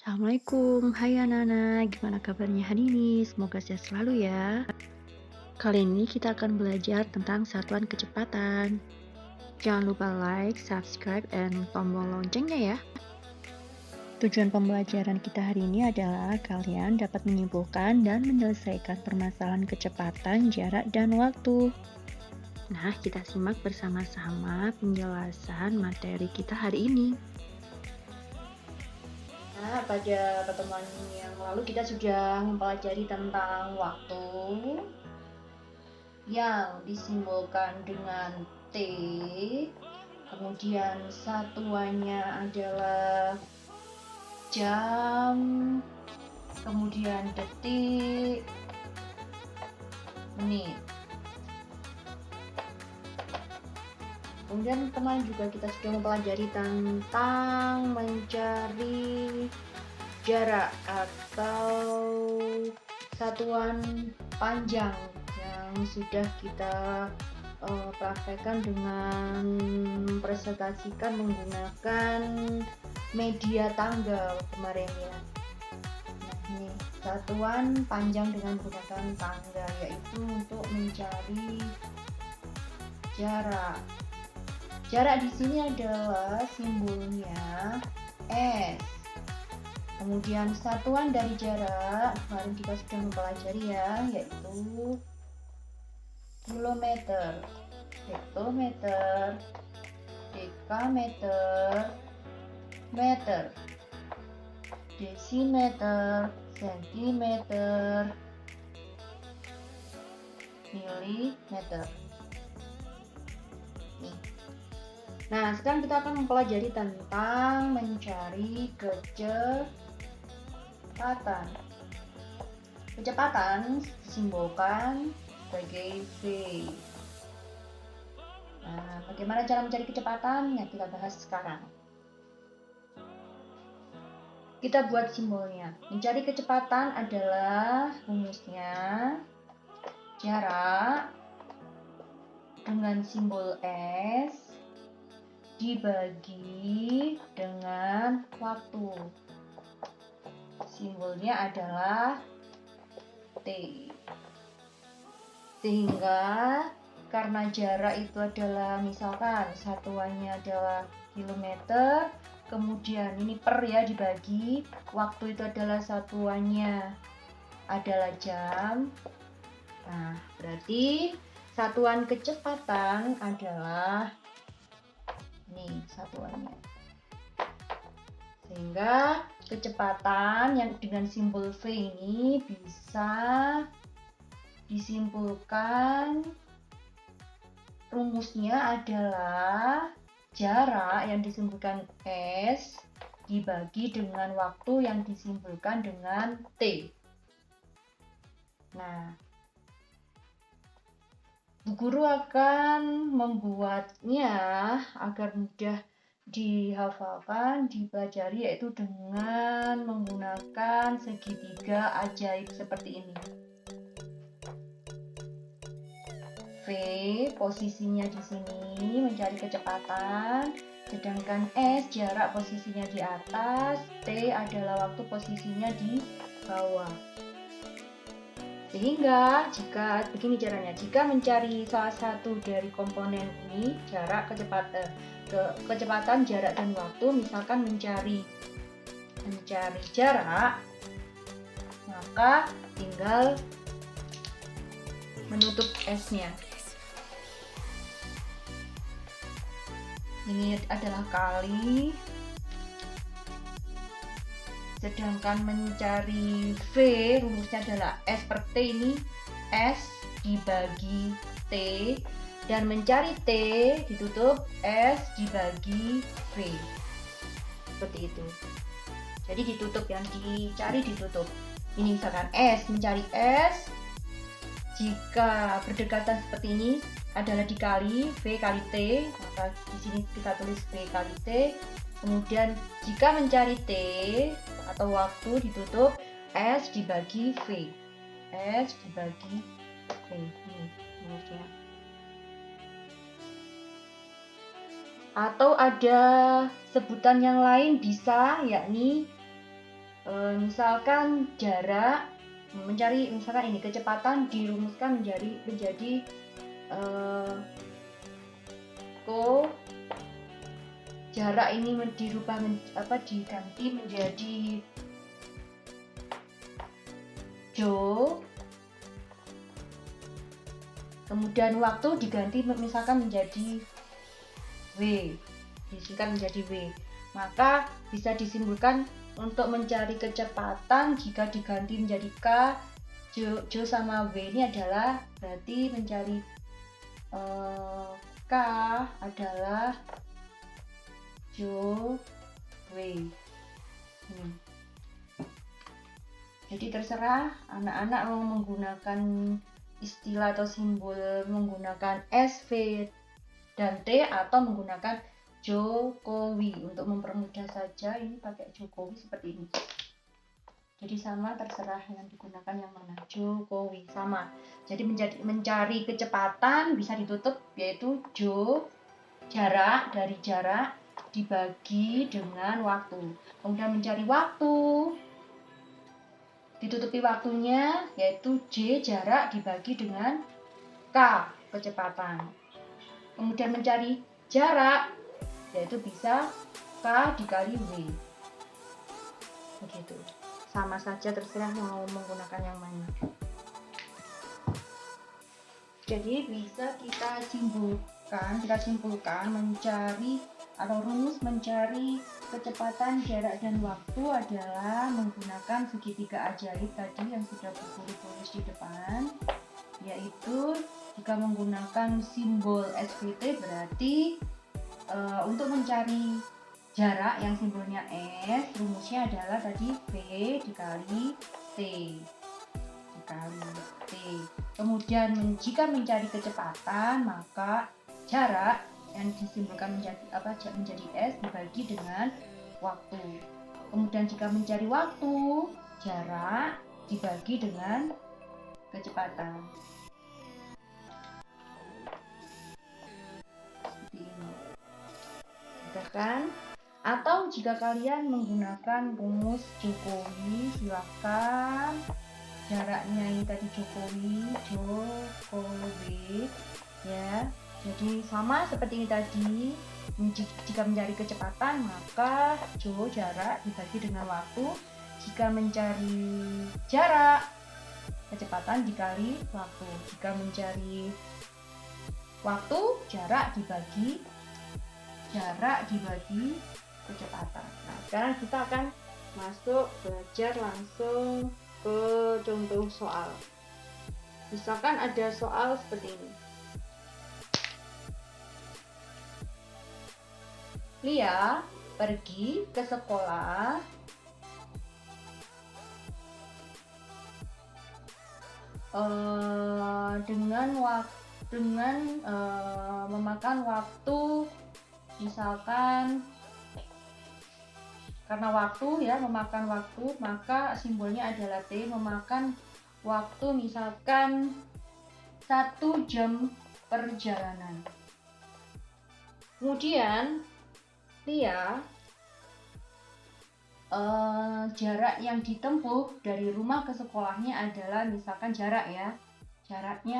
Assalamualaikum, hai anak-anak, gimana kabarnya hari ini? Semoga sehat selalu ya. Kali ini kita akan belajar tentang satuan kecepatan. Jangan lupa like, subscribe, dan tombol loncengnya ya. Tujuan pembelajaran kita hari ini adalah kalian dapat menyimpulkan dan menyelesaikan permasalahan kecepatan, jarak, dan waktu. Nah, kita simak bersama-sama penjelasan materi kita hari ini. Nah, pada pertemuan yang lalu kita sudah mempelajari tentang waktu yang disimbolkan dengan T, kemudian satuannya adalah jam, kemudian detik, menit. Kemudian teman juga kita sudah mempelajari tentang mencari jarak atau satuan panjang yang sudah kita praktekkan dengan presentasikan menggunakan media tanggal kemarin ya. Nah, ini satuan panjang dengan menggunakan tanggal, yaitu untuk mencari jarak. Jarak di sini adalah simbolnya S. Kemudian satuan dari jarak kemarin kita sudah mempelajari ya, yaitu kilometer, hektometer, dekameter, meter, desimeter, sentimeter, milimeter. Nih. Nah, sekarang kita akan mempelajari tentang mencari kecepatan. Kecepatan disimbolkan sebagai V. Nah, bagaimana cara mencari kecepatan? Ya, kita bahas sekarang. Kita buat simbolnya. Mencari kecepatan adalah rumusnya jarak dengan simbol S dibagi dengan waktu. Simbolnya adalah T. Sehingga karena jarak itu adalah misalkan satuannya adalah kilometer, kemudian ini per ya dibagi, waktu itu adalah satuannya adalah jam. Nah, berarti satuan kecepatan adalah ini satuannya. Sehingga kecepatan yang dengan simbol V ini bisa disimpulkan rumusnya adalah jarak yang disimpulkan S dibagi dengan waktu yang disimpulkan dengan T. Nah, Bu Guru akan membuatnya agar mudah dihafalkan, dipelajari, yaitu dengan menggunakan segitiga ajaib seperti ini. V posisinya di sini mencari kecepatan, sedangkan S jarak posisinya di atas, T adalah waktu posisinya di bawah. Sehingga jika begini caranya, jika mencari salah satu dari komponen ini, jarak, kecepatan, jarak, dan waktu, misalkan mencari jarak, maka tinggal menutup S-nya. Ini adalah kali. Sedangkan mencari V, rumusnya adalah S per T, ini S dibagi T, dan mencari T ditutup S dibagi V. Seperti itu. Jadi ditutup, yang dicari ditutup. Ini misalkan S, mencari S, jika berdekatan seperti ini adalah dikali V kali T, maka di sini kita tulis V kali T. Kemudian jika mencari T atau waktu ditutup S dibagi V. S dibagi V. Ini rumusnya. Atau ada sebutan yang lain bisa, yakni Misalkan jarak, mencari misalkan ini kecepatan dirumuskan menjadi jarak ini diganti menjadi Jo, kemudian waktu diganti misalkan menjadi W, disingkat menjadi W. Maka bisa disimpulkan untuk mencari kecepatan jika diganti menjadi K, Jo sama W ini adalah berarti mencari K adalah Jo W. Jadi terserah anak-anak mau menggunakan istilah atau simbol menggunakan S, V, dan T atau menggunakan Jokowi. Untuk mempermudah saja ini pakai Jokowi seperti ini. Jadi sama, terserah yang digunakan yang mana. Jokowi sama. Jadi mencari kecepatan bisa ditutup yaitu Jo, jarak, dari jarak dibagi dengan waktu. Kemudian mencari waktu, ditutupi waktunya yaitu J, jarak, dibagi dengan K, kecepatan. Kemudian mencari jarak yaitu bisa K dikali W. Begitu. Sama saja, terserah mau menggunakan yang mana. Jadi bisa kita simpulkan mencari atau rumus mencari kecepatan, jarak, dan waktu adalah menggunakan segitiga ajaib tadi yang sudah Guru tulis di depan, yaitu jika menggunakan simbol SVT berarti untuk mencari jarak yang simbolnya S, rumusnya adalah tadi V dikali T. Kemudian jika mencari kecepatan maka jarak yang disimbolkan menjadi S dibagi dengan waktu. Kemudian jika mencari waktu, jarak dibagi dengan kecepatan. Seperti ini. Sudah kan? Atau jika kalian menggunakan rumus Jokowi, silakan. Jaraknya ini tadi Jokowi ya. Jadi sama seperti ini tadi. Jika mencari kecepatan maka Jo, jarak, dibagi dengan waktu. Jika mencari jarak, kecepatan dikali waktu. Jika mencari waktu, jarak dibagi kecepatan. Nah, sekarang kita akan masuk belajar langsung ke contoh soal. Misalkan ada soal seperti ini. Lia pergi ke sekolah dengan memakan waktu, misalkan karena waktu ya, memakan waktu, maka simbolnya adalah T, memakan waktu misalkan 1 jam perjalanan. Kemudian Lia jarak yang ditempuh dari rumah ke sekolahnya adalah misalkan jaraknya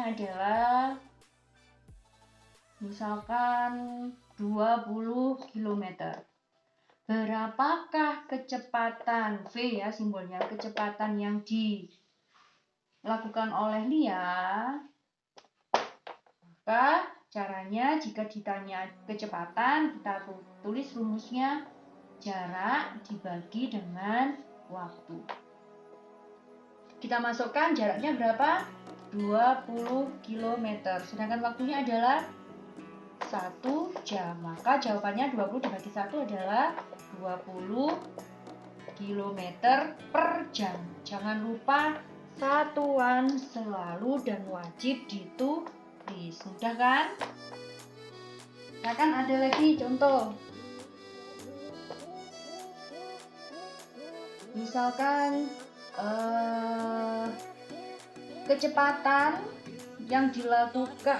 adalah misalkan 20 km. Berapakah kecepatan V ya simbolnya, kecepatan yang dilakukan oleh Lia? Maka caranya jika ditanya kecepatan, kita tulis rumusnya jarak dibagi dengan waktu. Kita masukkan jaraknya berapa? 20 km. Sedangkan waktunya adalah 1 jam. Maka jawabannya 20 dibagi 1 adalah 20 km per jam. Jangan lupa satuan selalu dan wajib ditulis. Sudah kan? Nah kan ada lagi contoh. Misalkan kecepatan yang dilakukan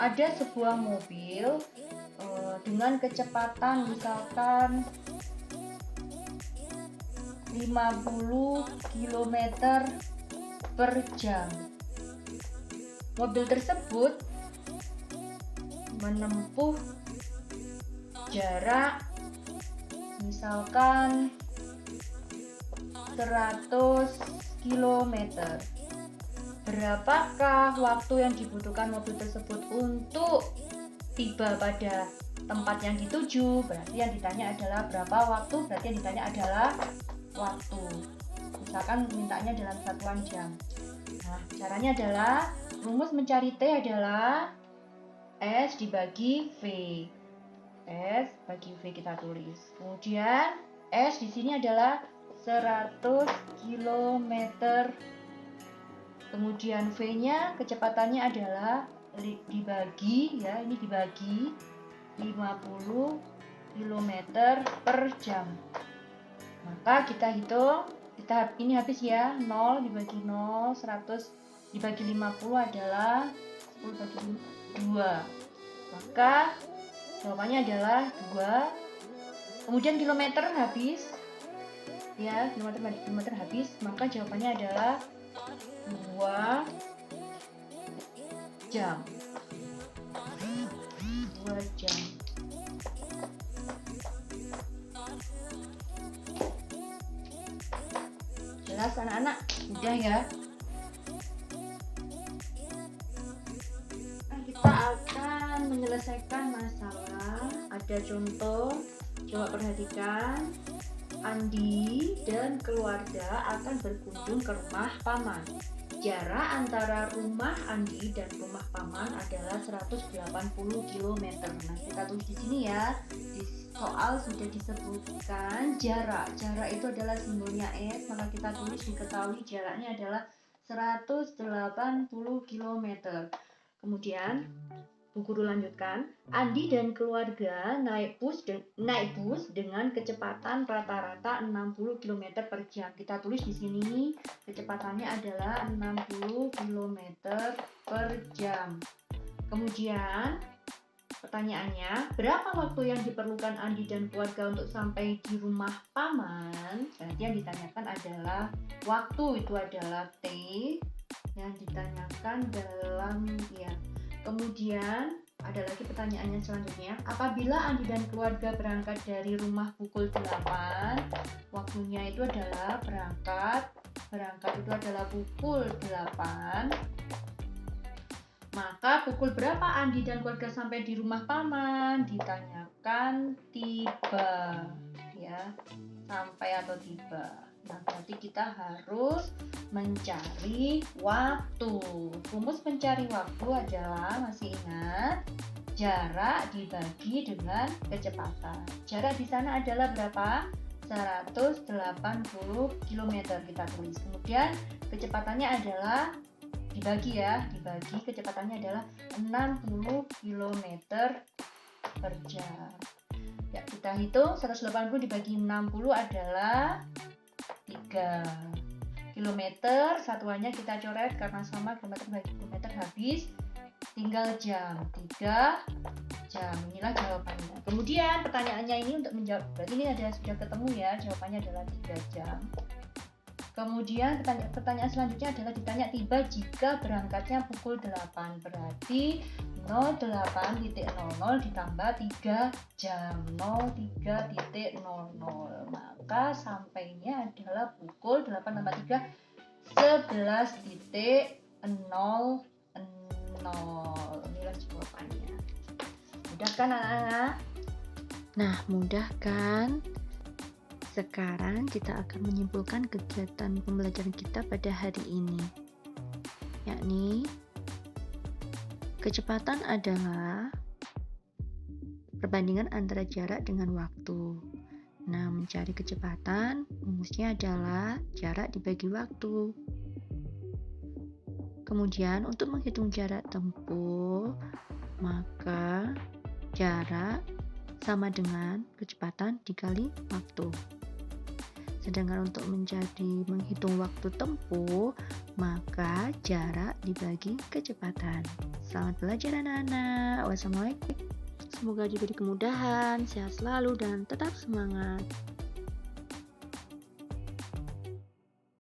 ada sebuah mobil dengan kecepatan misalkan 50 km per jam. Mobil tersebut menempuh jarak misalkan 100 km. Berapakah waktu yang dibutuhkan mobil tersebut untuk tiba pada tempat yang dituju? Berarti yang ditanya adalah berapa waktu, berarti yang ditanya adalah waktu. Misalkan mintanya dalam satuan jam. Nah, caranya adalah rumus mencari T adalah S dibagi V. S bagi V kita tulis. Kemudian S di sini adalah 100 km. Kemudian V-nya kecepatannya adalah dibagi ya, ini dibagi 50 km per jam. Maka kita hitung, ini habis ya, 0 dibagi 0, 100 dibagi 50 adalah 10 bagi 2. Maka jawabannya adalah 2. Kemudian kilometer habis ya, kilometer habis, maka jawabannya adalah 2 jam. 2 jam. Jelas anak-anak? Udah ya? Kita akan menyelesaikan masalah. Ada contoh, coba perhatikan. Andi dan keluarga akan berkunjung ke rumah paman. Jarak antara rumah Andi dan rumah paman adalah 180 km. Nah, kita tulis di sini ya. Di soal sudah disebutkan jarak. Jarak itu adalah simbolnya S, maka kita tulis diketahui jaraknya adalah 180 km. Kemudian Bu Guru lanjutkan, Andi dan keluarga naik bus dengan kecepatan rata-rata 60 km per jam. Kita tulis di sini kecepatannya adalah 60 km per jam. Kemudian pertanyaannya, berapa waktu yang diperlukan Andi dan keluarga untuk sampai di rumah paman? Berarti yang ditanyakan adalah waktu, itu adalah T yang ditanyakan dalam ya. Kemudian ada lagi pertanyaannya selanjutnya, apabila Andi dan keluarga berangkat dari rumah pukul 8, waktunya itu adalah berangkat itu adalah pukul 8, maka pukul berapa Andi dan keluarga sampai di rumah paman? Ditanyakan tiba ya, sampai atau tiba. Nah, berarti kita harus mencari waktu. Rumus mencari waktu adalah, masih ingat, jarak dibagi dengan kecepatan. Jarak di sana adalah berapa? 180 km kita tulis. Kemudian kecepatannya adalah dibagi ya, dibagi kecepatannya adalah 60 km per jam. Ya, kita hitung 180 dibagi 60 adalah 3 km, satuannya kita coret karena sama, kilometer bagi kilometer habis, tinggal jam, 3 jam. Inilah jawabannya. Kemudian pertanyaannya ini untuk menjawab, berarti ini sudah ketemu ya, jawabannya adalah 3 jam. Kemudian pertanyaan selanjutnya adalah ditanya tiba jika berangkatnya pukul 8, berarti 08.00 ditambah 3 jam, 03.00, maka sampainya adalah pukul 8 tambah 3 11.00. Inilah jawabannya. Mudah kan anak-anak? Nah, mudah kan? Sekarang kita akan menyimpulkan kegiatan pembelajaran kita pada hari ini, yakni kecepatan adalah perbandingan antara jarak dengan waktu. Nah, mencari kecepatan, rumusnya adalah jarak dibagi waktu. Kemudian, untuk menghitung jarak tempuh, maka jarak sama dengan kecepatan dikali waktu. Sedangkan untuk menghitung waktu tempuh, maka jarak dibagi kecepatan. Selamat belajar anak-anak. Wassalamualaikum. Semoga diberi kemudahan, sehat selalu dan tetap semangat.